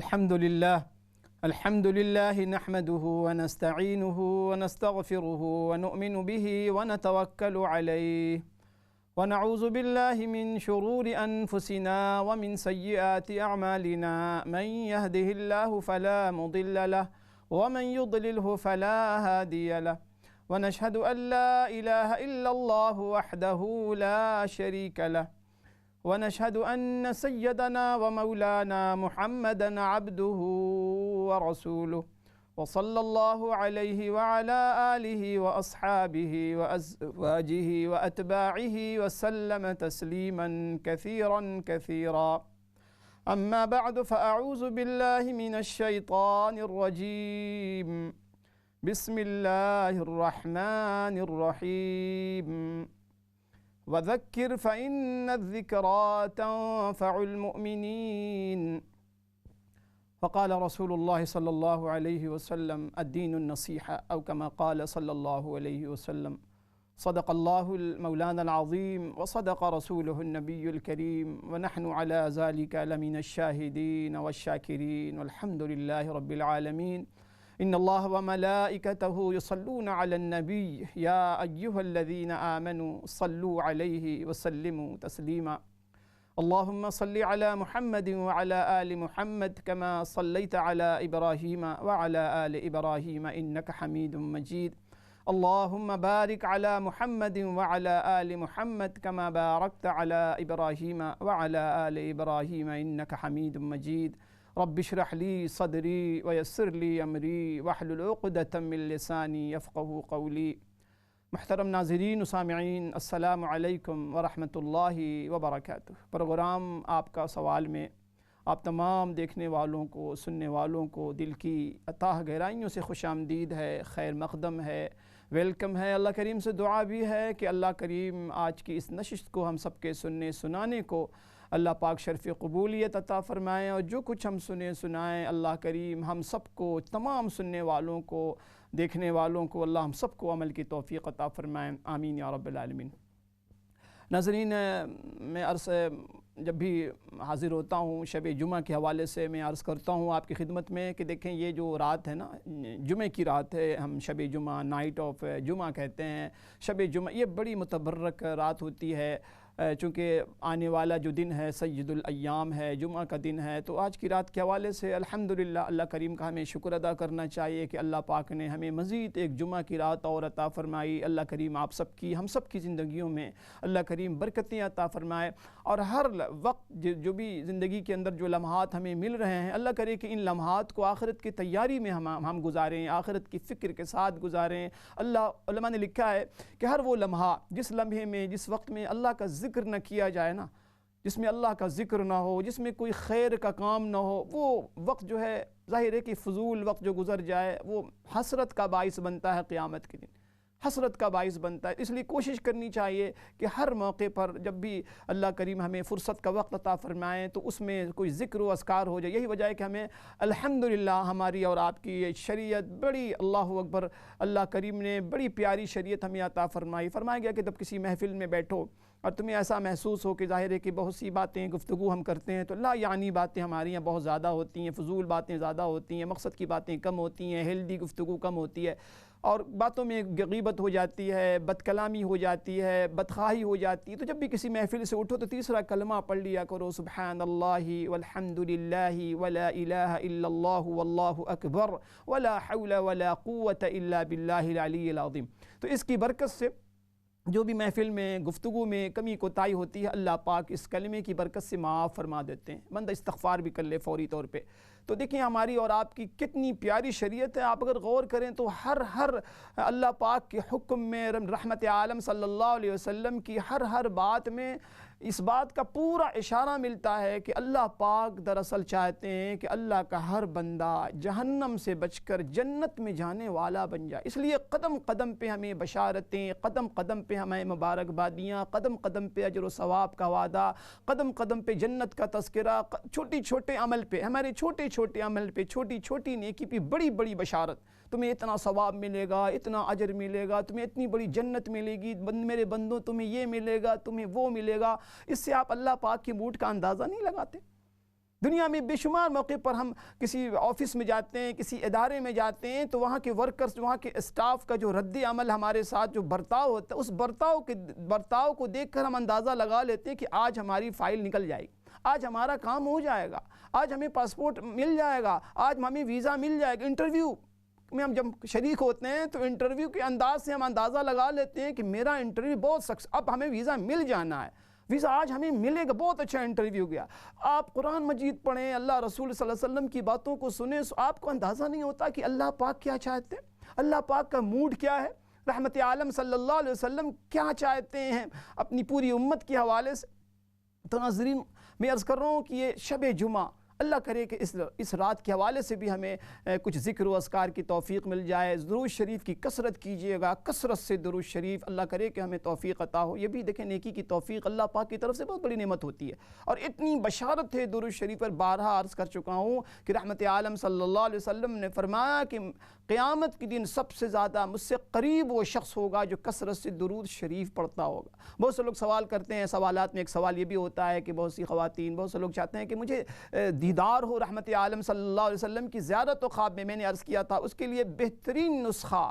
الحمد لله نحمده ونستعينه ونستغفره ونؤمن به ونتوكل عليه ونعوذ بالله من شرور أنفسنا ومن سيئات أعمالنا من يهده الله فلا مضل له ومن يضلله فلا هادي له ونشهد أن لا إله إلا الله وحده لا شريك له ونشهد أن سيدنا ومولانا محمدًا عبده ورسوله وصلى الله عليه وعلى آله وأصحابه وأزواجه وأتباعه وسلم تسليمًا كثيرًا كثيرًا. أما بعد فأعوذ بالله من الشيطان الرجيم. بسم الله الرحمن الرحيم. وذكر فإن الذكرى تنفع المؤمنين. وقال رسول الله صلى الله عليه وسلم الدين النصيحة أو كما قال صلى الله عليه وسلم. صدق الله المولانا العظيم وصدق رسوله النبي الكريم ونحن على ذلك لمن الشاهدين والشاكرين والحمد لله رب العالمين. إن الله وملائكته يصلون على النبي يا أيها الذين آمنوا صلوا عليه وسلموا تسليما. اللهم صل على محمد وعلى آل محمد كما صليت على إبراهيم وعلى آل إبراهيم إنك حميد مجيد. اللهم بارك على محمد وعلى آل محمد كما باركت على إبراهيم وعلى آل إبراهيم إنك حميد مجيد. رب اشرح لي صدري ويسر لي امری واحلل عقدۃ من لسانی یفقہوا قولی. محترم ناظرین و سامعین، السلام علیکم ورحمۃ اللہ وبرکاتہ. پروگرام آپ کا سوال میں آپ تمام دیکھنے والوں کو، سننے والوں کو دل کی اتاہ گہرائیوں سے خوش آمدید ہے، خیر مقدم ہے، ویلکم ہے. اللہ کریم سے دعا بھی ہے کہ اللہ کریم آج کی اس نشست کو ہم سب کے سننے سنانے کو اللہ پاک شرف قبولیت عطا فرمائیں، اور جو کچھ ہم سنیں سنائیں اللہ کریم ہم سب کو، تمام سننے والوں کو، دیکھنے والوں کو اللہ ہم سب کو عمل کی توفیق عطا فرمائیں. آمین یا رب العالمین. ناظرین، میں جب بھی حاضر ہوتا ہوں شب جمعہ کے حوالے سے میں عرض کرتا ہوں آپ کی خدمت میں کہ دیکھیں یہ جو رات ہے نا، جمعہ کی رات ہے، ہم شب جمعہ، نائٹ آف جمعہ کہتے ہیں. شب جمعہ یہ بڑی متبرک رات ہوتی ہے، چونکہ آنے والا جو دن ہے سید الایام ہے، جمعہ کا دن ہے. تو آج کی رات کے حوالے سے الحمدللہ اللہ کریم کا ہمیں شکر ادا کرنا چاہیے کہ اللہ پاک نے ہمیں مزید ایک جمعہ کی رات اور عطا فرمائی. اللہ کریم آپ سب کی، ہم سب کی زندگیوں میں اللہ کریم برکتیں عطا فرمائے، اور ہر وقت جو بھی زندگی کے اندر جو لمحات ہمیں مل رہے ہیں اللہ کرے کہ ان لمحات کو آخرت کی تیاری میں ہم گزاریں، آخرت کی فکر کے ساتھ گزاریں. اللہ علماء نے لکھا ہے کہ ہر وہ لمحہ، جس لمحے میں، جس وقت میں اللہ کا ذکر نہ کیا جائے نا، جس میں اللہ کا ذکر نہ ہو، جس میں کوئی خیر کا کام نہ ہو، وہ وقت جو ہے ظاہر ہے کہ فضول وقت جو گزر جائے وہ حسرت کا باعث بنتا ہے، قیامت کے دن حسرت کا باعث بنتا ہے. اس لیے کوشش کرنی چاہیے کہ ہر موقع پر جب بھی اللہ کریم ہمیں فرصت کا وقت عطا فرمائیں تو اس میں کوئی ذکر و اذکار ہو جائے. یہی وجہ ہے کہ ہمیں الحمدللہ ہماری اور آپ کی یہ شریعت بڑی، اللہ اکبر، اللہ کریم نے بڑی پیاری شریعت ہمیں عطا فرمائی. فرمایا گیا کہ جب کسی محفل میں بیٹھو اور تمہیں ایسا محسوس ہو کہ ظاہر ہے کہ بہت سی باتیں گفتگو ہم کرتے ہیں تو لا یعنی باتیں ہماری یہاں بہت زیادہ ہوتی ہیں، فضول باتیں زیادہ ہوتی ہیں، مقصد کی باتیں کم ہوتی ہیں، ہیلدی گفتگو کم ہوتی ہے، اور باتوں میں غیبت ہو جاتی ہے، بد کلامی ہو جاتی ہے، بدخواہی ہو جاتی ہے. تو جب بھی کسی محفل سے اٹھو تو تیسرا کلمہ پڑھ لیا کرو، سبحان اللہ والحمد للہ ولا الہ الا اللہ واللہ اکبر ولا حول ولا قوة الا باللہ العلی العظیم. تو اس کی برکت سے جو بھی محفل میں گفتگو میں کمی کوتاہی ہوتی ہے اللہ پاک اس کلمے کی برکت سے معاف فرما دیتے ہیں. بندہ استغفار بھی کر لے فوری طور پہ. تو دیکھیں ہماری اور آپ کی کتنی پیاری شریعت ہے. آپ اگر غور کریں تو ہر اللہ پاک کے حکم میں، رحمت عالم صلی اللہ علیہ وسلم کی ہر بات میں اس بات کا پورا اشارہ ملتا ہے کہ اللہ پاک دراصل چاہتے ہیں کہ اللہ کا ہر بندہ جہنم سے بچ کر جنت میں جانے والا بن جائے. اس لیے قدم قدم پہ ہمیں بشارتیں، قدم قدم پہ ہمیں مبارکبادیاں، قدم قدم پہ اجر و ثواب کا وعدہ، قدم قدم پہ جنت کا تذکرہ، چھوٹی چھوٹے عمل پہ، ہمارے چھوٹے چھوٹے عمل پہ، چھوٹی چھوٹی نیکی پہ بڑی بڑی بشارت. تمہیں اتنا ثواب ملے گا، اتنا اجر ملے گا، تمہیں اتنی بڑی جنت ملے گی، میرے بندوں تمہیں یہ ملے گا، تمہیں وہ ملے گا. اس سے آپ اللہ پاک کی موڈ کا اندازہ نہیں لگاتے. دنیا میں بے شمار موقع پر ہم کسی آفس میں جاتے ہیں، کسی ادارے میں جاتے ہیں، تو وہاں کے ورکرز، وہاں کے اسٹاف کا جو رد عمل ہمارے ساتھ جو برتاؤ ہوتا ہے، اس برتاؤ کو دیکھ کر ہم اندازہ لگا لیتے ہیں کہ آج ہماری فائل نکل جائے گی، آج ہمارا کام ہو جائے گا، آج ہمیں پاسپورٹ مل جائے گا، آج ہمیں ویزا مل جائے گا۔ انٹرویو میں ہم جب شریک ہوتے ہیں تو انٹرویو کے انداز سے ہم اندازہ لگا لیتے ہیں کہ میرا انٹرویو بہت اب ہمیں ویزا مل جانا ہے، ویزا آج ہمیں ملے گا، بہت اچھا انٹرویو گیا۔ آپ قرآن مجید پڑھیں، اللہ رسول صلی اللہ علیہ وسلم کی باتوں کو سنیں، آپ کو اندازہ نہیں ہوتا کہ اللہ پاک کیا چاہتے ہیں، اللہ پاک کا موڈ کیا ہے، رحمت عالم صلی اللہ علیہ وسلم کیا چاہتے ہیں اپنی پوری امت کے حوالے سے۔ تو ناظرین، میں عرض کر رہا ہوں کہ یہ شب جمعہ، اللہ کرے کہ اس رات کے حوالے سے بھی ہمیں کچھ ذکر و اذکار کی توفیق مل جائے۔ درود شریف کی کثرت کیجئے گا، کثرت سے درود شریف، اللہ کرے کہ ہمیں توفیق عطا ہو۔ یہ بھی دیکھیں، نیکی کی توفیق اللہ پاک کی طرف سے بہت بڑی نعمت ہوتی ہے، اور اتنی بشارت ہے درود شریف پر، بارہا عرض کر چکا ہوں کہ رحمت عالم صلی اللہ علیہ وسلم نے فرمایا کہ قیامت کے دن سب سے زیادہ مجھ سے قریب وہ شخص ہوگا جو کثرت سے درود شریف پڑھتا ہوگا۔ بہت سے لوگ سوال کرتے ہیں، سوالات میں ایک سوال یہ بھی ہوتا ہے کہ بہت سی خواتین، بہت سے لوگ چاہتے ہیں کہ مجھے دیدار ہو رحمت عالم صلی اللہ علیہ وسلم کی زیارت و خواب میں نے عرض کیا تھا، اس کے لیے بہترین نسخہ،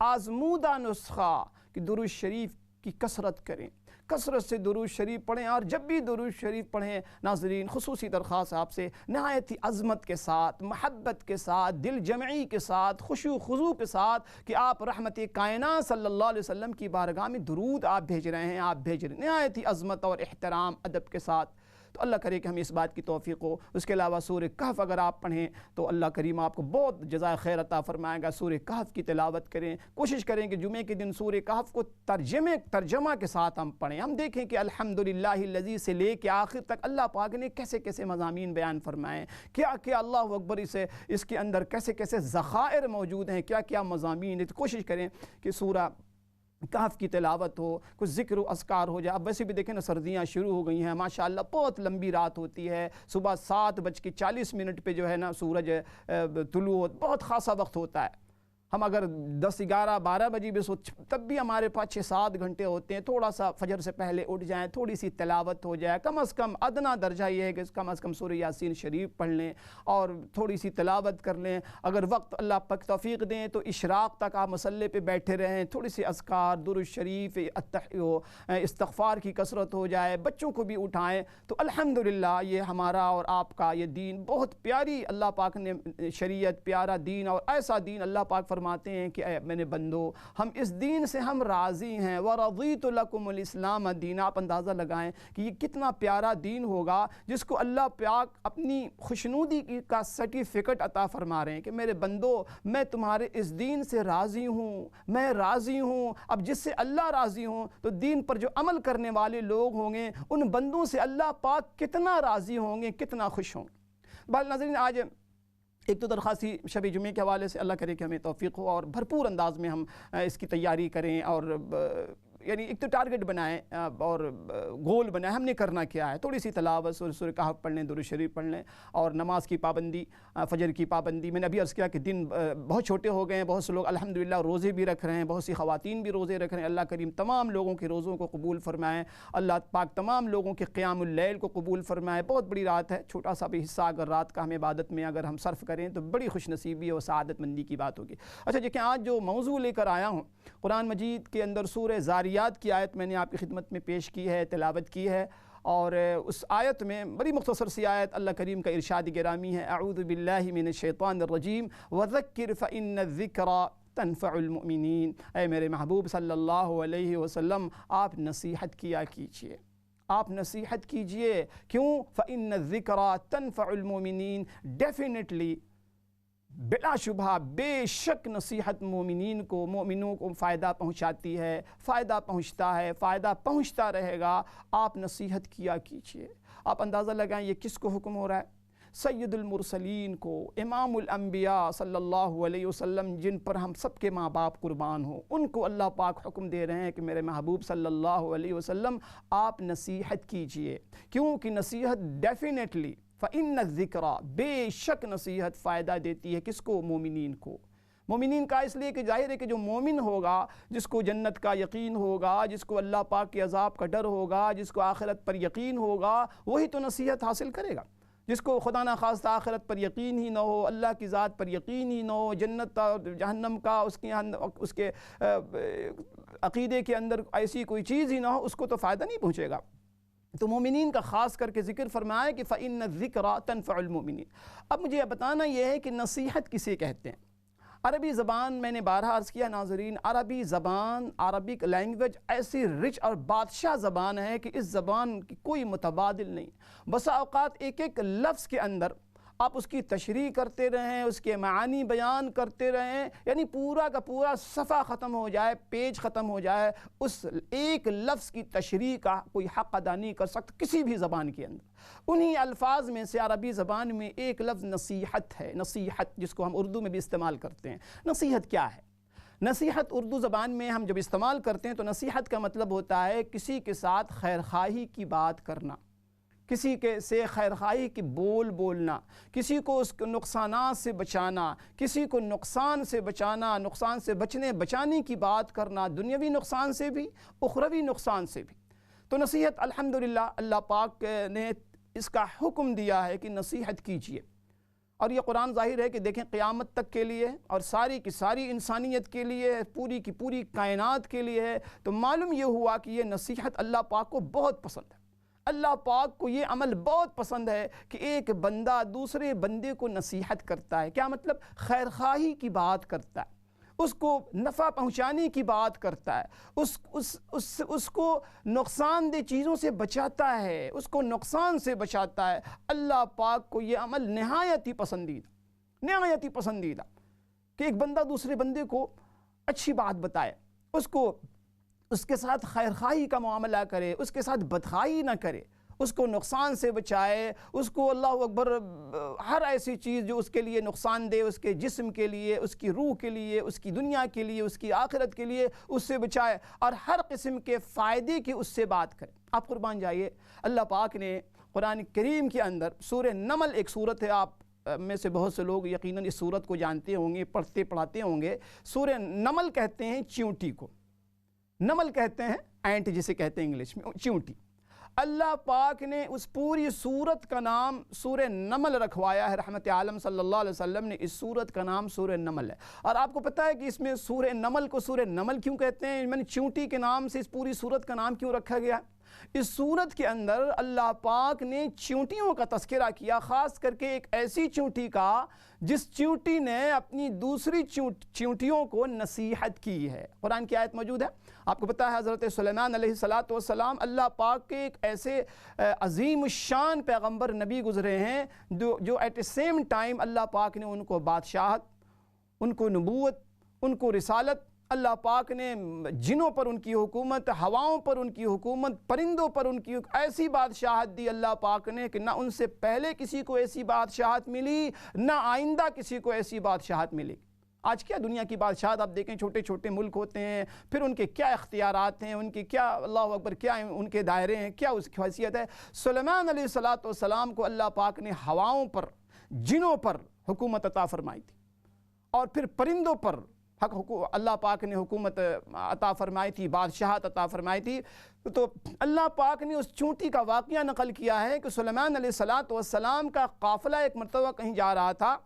آزمودہ نسخہ کہ درود شریف کی کثرت کریں، کثرت سے درود شریف پڑھیں، اور جب بھی درود شریف پڑھیں ناظرین، خصوصی درخواست آپ سے، نہایت ہی عظمت کے ساتھ، محبت کے ساتھ، دل جمعی کے ساتھ، خشوع خضوع کے ساتھ، کہ آپ رحمت کائنات صلی اللہ علیہ وسلم کی بارگاہ میں درود آپ بھیج رہے ہیں، آپ بھیج رہے ہیں نہایت ہی عظمت اور احترام ادب کے ساتھ۔ تو اللہ کرے کہ ہمیں اس بات کی توفیق ہو۔ اس کے علاوہ سورہ کہف اگر آپ پڑھیں تو اللہ کریم آپ کو بہت جزائے خیر عطا فرمائے گا۔ سورہ کہف کی تلاوت کریں، کوشش کریں کہ جمعے کے دن سورہ کہف کو ترجمہ کے ساتھ ہم پڑھیں، ہم دیکھیں کہ الحمدللہ الذی سے لے کے آخر تک اللہ پاک نے کیسے کیسے مضامین بیان فرمائے، کیا کیا اللہ اکبر اس کے اندر کیسے کیسے ذخائر موجود ہیں، کیا کیا مضامین ہیں۔ تو کوشش کریں کہ سورہ کہف کی تلاوت ہو، کچھ ذکر و اذکار ہو جائے۔ اب ویسے بھی دیکھیں نا، سردیاں شروع ہو گئی ہیں، ماشاءاللہ بہت لمبی رات ہوتی ہے، صبح 7:40 پہ جو ہے نا سورج طلوع، بہت خاصا وقت ہوتا ہے۔ ہم اگر 10، 11، 12 بجے بھی سو، تب بھی ہمارے پاس 6-7 گھنٹے ہوتے ہیں۔ تھوڑا سا فجر سے پہلے اٹھ جائیں، تھوڑی سی تلاوت ہو جائے، کم از کم ادنا درجہ یہ ہے کہ کم از کم سورہ یاسین شریف پڑھ لیں اور تھوڑی سی تلاوت کر لیں۔ اگر وقت اللہ پاک توفیق دیں تو اشراق تک آپ مصلی پہ بیٹھے رہیں، تھوڑی سی اذکار، درود شریف، استغفار کی کثرت ہو جائے، بچوں کو بھی اٹھائیں۔ تو الحمدللہ یہ ہمارا اور آپ کا یہ دین بہت پیاری اللہ پاک نے شریعت، پیارا دین، اور ایسا دین اللہ پاک فرماتے ہیں کہ اے میرے بندو، ہم اس دین سے ہم راضی ہیں، وَرَضِيتُ لَكُمُ الْإِسْلَامَ دِينًا۔ آپ اندازہ لگائیں کہ یہ کتنا پیارا دین ہوگا جس کو اللہ پاک اپنی خوشنودی کا سرٹیفکیٹ عطا فرما رہے ہیں کہ میرے بندو، میں تمہارے اس دین سے راضی ہوں، میں راضی ہوں۔ اب جس سے اللہ راضی ہوں تو دین پر جو عمل کرنے والے لوگ ہوں گے، ان بندوں سے اللہ پاک کتنا راضی ہوں گے، کتنا خوش ہوں گے۔ بہرحال ناظرین، آج ایک تو درخواست شب جمعے کے حوالے سے، اللہ کرے کہ ہمیں توفیق ہو اور بھرپور انداز میں ہم اس کی تیاری کریں، اور یعنی ایک تو ٹارگٹ بنائیں اور گول بنائیں، ہم نے کرنا کیا ہے۔ تھوڑی سی تلاوت، سورہ کہف پڑھ لیں، درود شریف پڑھ لیں، اور نماز کی پابندی، فجر کی پابندی۔ میں نے ابھی عرض کیا کہ دن بہت چھوٹے ہو گئے ہیں، بہت سے لوگ الحمدللہ روزے بھی رکھ رہے ہیں، بہت سی خواتین بھی روزے رکھ رہے ہیں۔ اللہ کریم تمام لوگوں کے روزوں کو قبول فرمائیں، اللہ پاک تمام لوگوں کے قیام اللیل کو قبول فرمائے۔ بہت بڑی رات ہے، چھوٹا سا بھی حصہ اگر رات کا ہم عبادت میں اگر ہم صرف کریں تو بڑی خوش نصیبی اور سعادت مندی کی بات ہوگی۔ اچھا دیکھیں، آج جو موضوع لے کر آیا ہوں، قرآن مجید کے اندر سورہ ذاریات کی آیت میں نے آپ کی خدمت میں پیش کی ہے، تلاوت کی ہے، اور اس آیت میں بڑی مختصر سی آیت اللہ کریم کا ارشاد گرامی ہے، اعوذ باللہ من الشیطان الرجیم وذکر فإن الذکرى تنفع المؤمنین۔ اے میرے محبوب صلی اللہ علیہ وسلم، آپ نصیحت کیا کیجئے، آپ نصیحت کیجئے۔ کیوں؟ فإن الذکرى تنفع المؤمنین، ڈیفینیٹلی، بلا شبہ، بے شک نصیحت مومنوں کو فائدہ پہنچاتی ہے، فائدہ پہنچتا ہے، فائدہ پہنچتا رہے گا۔ آپ نصیحت کیا کیجئے۔ آپ اندازہ لگائیں یہ کس کو حکم ہو رہا ہے؟ سید المرسلین کو، امام الانبیاء صلی اللہ علیہ وسلم، جن پر ہم سب کے ماں باپ قربان ہوں، ان کو اللہ پاک حکم دے رہے ہیں کہ میرے محبوب صلی اللہ علیہ وسلم آپ نصیحت کیجئے۔ کیونکہ نصیحت ڈیفینیٹلی، فإن الذکرى، بے شک نصیحت فائدہ دیتی ہے، کس کو؟ مومنین کو۔ مومنین کا اس لیے کہ ظاہر ہے کہ جو مومن ہوگا، جس کو جنت کا یقین ہوگا، جس کو اللہ پاک کے عذاب کا ڈر ہوگا، جس کو آخرت پر یقین ہوگا، وہی تو نصیحت حاصل کرے گا۔ جس کو خدا نہ خواستہ آخرت پر یقین ہی نہ ہو، اللہ کی ذات پر یقین ہی نہ ہو، جنت اور جہنم کا اس کے عقیدے کے اندر ایسی کوئی چیز ہی نہ ہو، اس کو تو فائدہ نہیں پہنچے گا۔ تو مومنین کا خاص کر کے ذکر فرمایا کہ فَإِنَّ الذِّكْرَ تَنْفَعُ الْمُؤْمِنِينَ۔ اب مجھے یہ بتانا یہ ہے کہ نصیحت کسے کہتے ہیں۔ عربی زبان، میں نے بارہا عرض کیا ناظرین، عربی زبان، عربک لینگویج ایسی رچ اور بادشاہ زبان ہے کہ اس زبان کی کوئی متبادل نہیں۔ بسا اوقات ایک ایک لفظ کے اندر آپ اس کی تشریح کرتے رہیں، اس کے معانی بیان کرتے رہیں، یعنی پورا کا پورا صفحہ ختم ہو جائے، پیج ختم ہو جائے، اس ایک لفظ کی تشریح کا کوئی حق ادا نہیں کر سکتا کسی بھی زبان کے اندر۔ انہی الفاظ میں سے عربی زبان میں ایک لفظ نصیحت ہے، نصیحت، جس کو ہم اردو میں بھی استعمال کرتے ہیں۔ نصیحت کیا ہے؟ نصیحت اردو زبان میں ہم جب استعمال کرتے ہیں تو نصیحت کا مطلب ہوتا ہے کسی کے ساتھ خیرخواہی کی بات کرنا، کسی کے سے خیرخواہی کی بول بولنا، کسی کو اس کے نقصانات سے بچانا، کسی کو نقصان سے بچانا، نقصان سے بچانے کی بات کرنا، دنیاوی نقصان سے بھی، اخروی نقصان سے بھی۔ تو نصیحت الحمدللہ اللہ پاک نے اس کا حکم دیا ہے کہ نصیحت کیجیے، اور یہ قرآن ظاہر ہے کہ دیکھیں قیامت تک کے لیے اور ساری کی ساری انسانیت کے لیے، پوری کی پوری کائنات کے لیے ہے۔ تو معلوم یہ ہوا کہ یہ نصیحت اللہ پاک کو بہت پسند ہے۔ اللہ پاک کو یہ عمل بہت پسند ہے کہ ایک بندہ دوسرے بندے کو نصیحت کرتا ہے۔ کیا مطلب؟ خیرخواہی کی بات کرتا ہے، اس کو نفع پہنچانے کی بات کرتا ہے، اس کو نقصان دہ چیزوں سے بچاتا ہے، اس کو نقصان سے بچاتا ہے۔ اللہ پاک کو یہ عمل نہایت ہی پسندیدہ کہ ایک بندہ دوسرے بندے کو اچھی بات بتائے، اس کے ساتھ خیرخواہی کا معاملہ کرے، اس کے ساتھ بدخواہی نہ کرے، اس کو نقصان سے بچائے، اس کو اللہ اکبر ہر ایسی چیز جو اس کے لیے نقصان دے، اس کے جسم کے لیے، اس کی روح کے لیے، اس کی دنیا کے لیے، اس کی آخرت کے لیے اس سے بچائے، اور ہر قسم کے فائدے کی اس سے بات کرے۔ آپ قربان جائیے، اللہ پاک نے قرآن کریم کے اندر سورہ نمل، ایک سورت ہے، آپ میں سے بہت سے لوگ یقیناً اس سورت کو جانتے ہوں گے، پڑھاتے ہوں گے۔ سورہ نمل کہتے ہیں چیونٹی کو، نمل کہتے ہیں اینٹ جسے کہتے ہیں انگلش میں، چیونٹی۔ اللہ پاک نے اس پوری سورت کا نام سورہ نمل رکھوایا ہے۔ رحمت عالم صلی اللہ علیہ وسلم نے اس سورت کا نام سورہ نمل ہے۔ اور آپ کو پتہ ہے کہ اس میں سورہ نمل کو سورہ نمل کیوں کہتے ہیں؟ میں نے چیونٹی کے نام سے اس پوری سورت کا نام کیوں رکھا گیا؟ اس سورت کے اندر اللہ پاک نے چیونٹیوں کا تذکرہ کیا، خاص کر کے ایک ایسی چیونٹی کا جس چیونٹی نے اپنی دوسری چیونٹیوں کو نصیحت کی ہے۔ قرآن کی آیت موجود ہے، آپ کو پتہ ہے حضرت سلیمان علیہ السلام اللہ پاک کے ایک ایسے عظیم الشان پیغمبر نبی گزرے ہیں جو ایٹ سیم ٹائم اللہ پاک نے ان کو بادشاہت، ان کو نبوت، ان کو رسالت، اللہ پاک نے جنوں پر ان کی حکومت، ہواؤں پر ان کی حکومت، پرندوں پر ان کی ایسی بادشاہت دی اللہ پاک نے کہ نہ ان سے پہلے کسی کو ایسی بادشاہت ملی، نہ آئندہ کسی کو ایسی بادشاہت ملی۔ آج کیا دنیا کی بادشاہت آپ دیکھیں، چھوٹے چھوٹے ملک ہوتے ہیں، پھر ان کے کیا اختیارات ہیں، ان کے کیا اللہ اکبر کیا ان کے دائرے ہیں، کیا اس کی حیثیت ہے۔ سلیمان علیہ السلام کو اللہ پاک نے ہواؤں پر، جنوں پر حکومت عطا فرمائی تھی، اور پھر پرندوں پر اللہ پاک نے حکومت عطا فرمائی تھی، بادشاہت عطا فرمائی تھی۔ تو اللہ پاک نے اس چیونٹی کا واقعہ نقل کیا ہے کہ سلیمان علیہ السلام کا قافلہ ایک مرتبہ کہیں جا رہا تھا،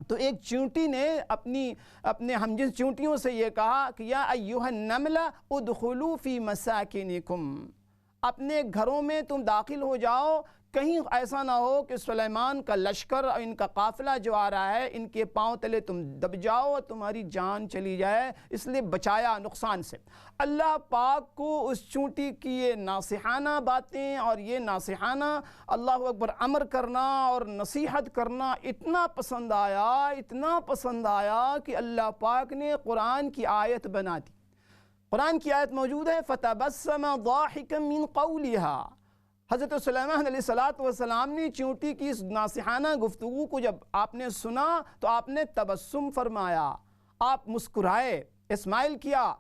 تو ایک چیونٹی نے اپنے ہمجنس چیونٹیوں سے یہ کہا کہ یا ایھا النمل ادخلوا فی مساکنکم، اپنے گھروں میں تم داخل ہو جاؤ، کہیں ایسا نہ ہو کہ سلیمان کا لشکر اور ان کا قافلہ جو آ رہا ہے ان کے پاؤں تلے تم دب جاؤ اور تمہاری جان چلی جائے، اس لیے بچایا نقصان سے۔ اللہ پاک کو اس چونٹی کی یہ ناصحانہ باتیں اور یہ ناصحانہ اللہ اکبر امر کرنا اور نصیحت کرنا اتنا پسند آیا کہ اللہ پاک نے قرآن کی آیت بنا دی۔ قرآن کی آیت موجود ہے فَتَبَسَّمَ ضَاحِكًا مِّن قَوْلِهَا۔ حضرت سلیمان علیہ السلام نے چیونٹی کی اس ناصحانہ گفتگو کو جب آپ نے سنا تو آپ نے تبسم فرمایا، آپ مسکرائے، اسمائل کیا،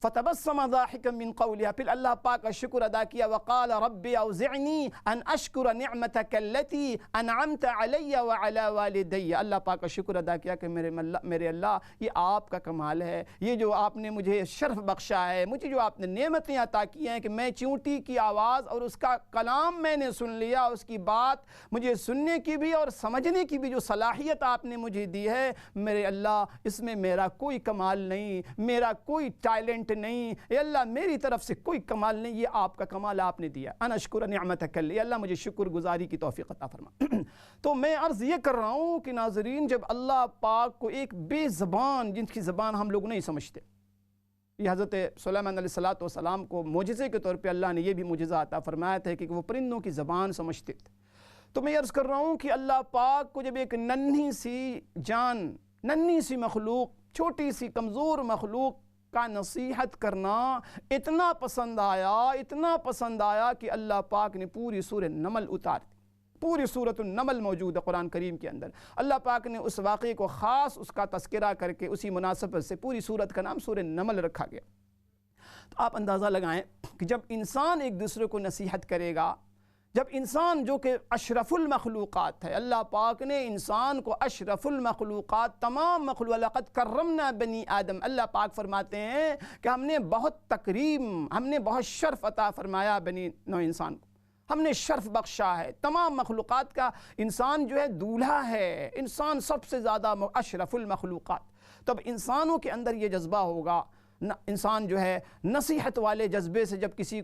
فتبسم ضاحكا من قولها، پھر اللہ پاک کا شکر ادا کیا، وقال رب اوزعنی ان اشکر نعمتک التي انعمت علی وعلی والدی، اللہ پاک کا شکر ادا کیا کہ میرے اللہ یہ آپ کا کمال ہے، یہ جو آپ نے مجھے شرف بخشا ہے، مجھے جو آپ نے نعمتیں عطا کی ہیں کہ میں چونٹی کی آواز اور اس کا کلام میں نے سن لیا، اس کی بات مجھے سننے کی بھی اور سمجھنے کی بھی جو صلاحیت آپ نے مجھے دی ہے، میرے اللہ اس میں میرا کوئی کمال نہیں، میرا کوئی ٹیلنٹ نہیں، اے اللہ میری طرف سے کوئی کمال نہیں، یہ آپ کا کمال آپ نے دیا، ان اشکر نعمتک، اے اللہ مجھے شکر گزاری کی توفیق عطا فرما۔ تو میں عرض یہ کر رہا ہوں کہ ناظرین، جب اللہ پاک کو ایک بے زبان، جن کی زبان ہم لوگ نہیں سمجھتے، یہ حضرت سلیمان علیہ السلام کو معجزے کے طور پہ اللہ نے یہ بھی معجزہ عطا فرمایا تھا کہ وہ پرندوں کی زبان سمجھتے تھے۔ تو میں عرض کر رہا ہوں کہ اللہ پاک کو جب ایک ننھی سی جان، ننھی سی مخلوق، چھوٹی سی کمزور مخلوق کا نصیحت کرنا اتنا پسند آیا کہ اللہ پاک نے پوری سورہ نمل اتار دی، پوری سورۃ النمل موجود ہے قرآن کریم کے اندر، اللہ پاک نے اس واقعے کو خاص اس کا تذکرہ کر کے اسی مناسبت سے پوری سورت کا نام سورہ نمل رکھا گیا۔ تو آپ اندازہ لگائیں کہ جب انسان ایک دوسرے کو نصیحت کرے گا، جب انسان جو کہ اشرف المخلوقات ہے، اللہ پاک نے انسان کو اشرف المخلوقات، تمام مخلوق، لقد کرمنا بنی آدم، اللہ پاک فرماتے ہیں کہ ہم نے بہت تکریم، ہم نے بہت شرف عطا فرمایا بنی نو انسان کو، ہم نے شرف بخشا ہے، تمام مخلوقات کا انسان جو ہے دولہا ہے، انسان سب سے زیادہ اشرف المخلوقات۔ تو اب انسانوں کے اندر یہ جذبہ ہوگا، انسان جو ہے نصیحت والے جذبے سے جب کسی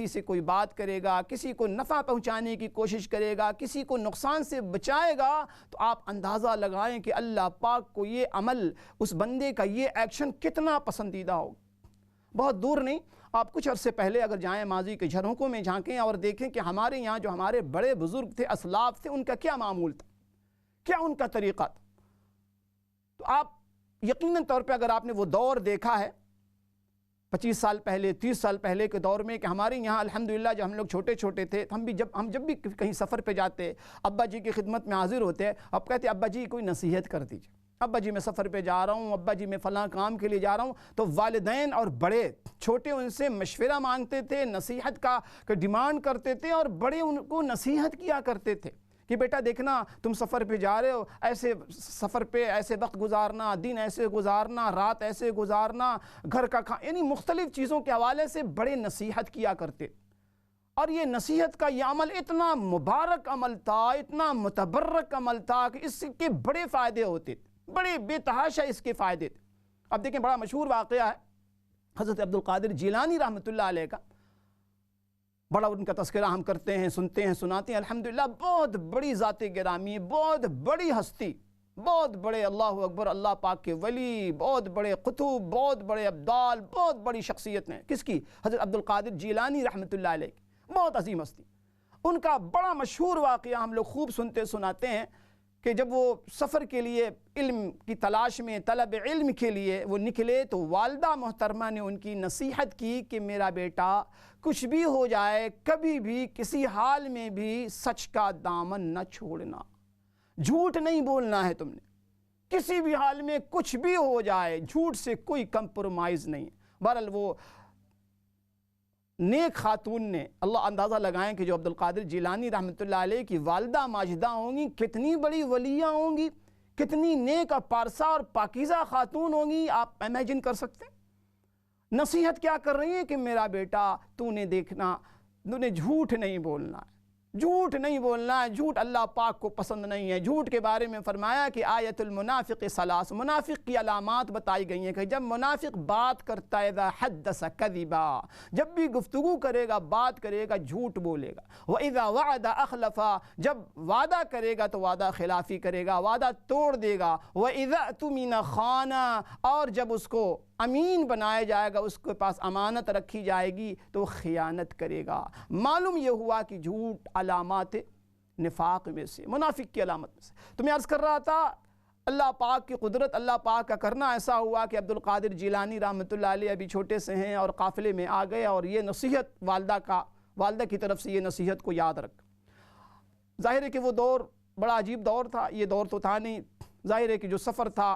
سے کوئی بات کرے گا، کسی کو نفع پہنچانے کی کوشش کرے گا، کسی کو نقصان سے بچائے گا، تو آپ اندازہ لگائیں کہ اللہ پاک کو یہ عمل، اس بندے کا یہ ایکشن کتنا پسندیدہ ہوگا۔ بہت دور نہیں، آپ کچھ عرصے پہلے اگر جائیں ماضی کے جھروکوں میں جھانکیں اور دیکھیں کہ ہمارے یہاں جو ہمارے بڑے بزرگ تھے، اسلاف تھے، ان کا کیا معمول تھا، کیا ان کا طریقہ تھا۔ تو آپ یقیناً طور پہ اگر آپ نے وہ دور دیکھا ہے 25 سال پہلے، 30 سال پہلے کے دور میں، کہ ہمارے یہاں الحمدللہ جب ہم لوگ چھوٹے چھوٹے تھے، ہم جب بھی کہیں سفر پہ جاتے، ابا جی کی خدمت میں حاضر ہوتے، اب کہتے ابا جی کوئی نصیحت کر دیجئے، ابا جی میں سفر پہ جا رہا ہوں، ابا جی میں فلاں کام کے لیے جا رہا ہوں۔ تو والدین اور بڑے چھوٹے ان سے مشورہ مانگتے تھے، نصیحت کا ڈیمانڈ کرتے تھے، اور بڑے ان کو نصیحت کیا کرتے تھے کہ بیٹا دیکھنا، تم سفر پہ جا رہے ہو، ایسے سفر پہ ایسے وقت گزارنا، دن ایسے گزارنا، رات ایسے گزارنا، گھر کا یعنی مختلف چیزوں کے حوالے سے بڑے نصیحت کیا کرتے۔ اور یہ نصیحت کا یہ عمل اتنا مبارک عمل تھا، اتنا متبرک عمل تھا کہ اس کے بڑے فائدے ہوتے تھے، بڑے بے تحاشا اس کے فائدے تھے۔ اب دیکھیں بڑا مشہور واقعہ ہے حضرت عبدالقادر جیلانی رحمۃ اللہ علیہ کا، بڑا ان کا تذکرہ ہم کرتے ہیں، سنتے ہیں، سناتے ہیں، الحمدللہ بہت بڑی ذات گرامی، بہت بڑی ہستی، بہت بڑے اللہ اکبر اللہ پاک کے ولی، بہت بڑے قطب، بہت بڑے ابدال، بہت بڑی شخصیت ہیں۔ کس کی؟ حضرت عبدالقادر جیلانی رحمۃ اللہ علیہ کی، بہت عظیم ہستی۔ ان کا بڑا مشہور واقعہ ہم لوگ خوب سنتے سناتے ہیں کہ جب وہ سفر کے لیے علم کی تلاش میں، طلب علم کے لیے وہ نکلے، تو والدہ محترمہ نے ان کی نصیحت کی کہ میرا بیٹا کچھ بھی ہو جائے، کبھی بھی کسی حال میں بھی سچ کا دامن نہ چھوڑنا، جھوٹ نہیں بولنا ہے تم نے، کسی بھی حال میں کچھ بھی ہو جائے، جھوٹ سے کوئی کمپرومائز نہیں۔ بہرحال وہ نیک خاتون نے، اللہ اندازہ لگائیں کہ جو عبدالقادر جیلانی رحمۃ اللہ علیہ کی والدہ ماجدہ ہوں گی، کتنی بڑی ولیہ ہوں گی، کتنی نیک اور پارسا اور پاکیزہ خاتون ہوں گی، آپ امیجن کر سکتے ہیں۔ نصیحت کیا کر رہی ہیں کہ میرا بیٹا تو نے دیکھنا، تو نے جھوٹ نہیں بولنا ہے، جھوٹ نہیں بولنا ہے، جھوٹ اللہ پاک کو پسند نہیں ہے۔ جھوٹ کے بارے میں فرمایا کہ آیت المنافق ثلاث، منافق کی علامات بتائی گئی ہیں کہ جب منافق بات کرتا ہے اذا حدث کذبا، جب بھی گفتگو کرے گا، بات کرے گا، جھوٹ بولے گا۔ واذا وعد اخلفا، جب وعدہ کرے گا تو وعدہ خلافی کرے گا، وعدہ توڑ دے گا۔ واذا اؤتمن خان، اور جب اس کو امین بنایا جائے گا، اس کے پاس امانت رکھی جائے گی تو خیانت کرے گا۔ معلوم یہ ہوا کہ جھوٹ علامات نفاق میں سے، منافق کی علامت میں سے۔ تو میں عرض کر رہا تھا اللہ پاک کی قدرت، اللہ پاک کا کرنا ایسا ہوا کہ عبدالقادر جیلانی رحمۃ اللہ علیہ ابھی چھوٹے سے ہیں اور قافلے میں آ گئے، اور یہ نصیحت والدہ کی طرف سے یہ نصیحت کو یاد رکھ۔ ظاہر ہے کہ وہ دور بڑا عجیب دور تھا، یہ دور تو تھا نہیں، ظاہر ہے کہ جو سفر تھا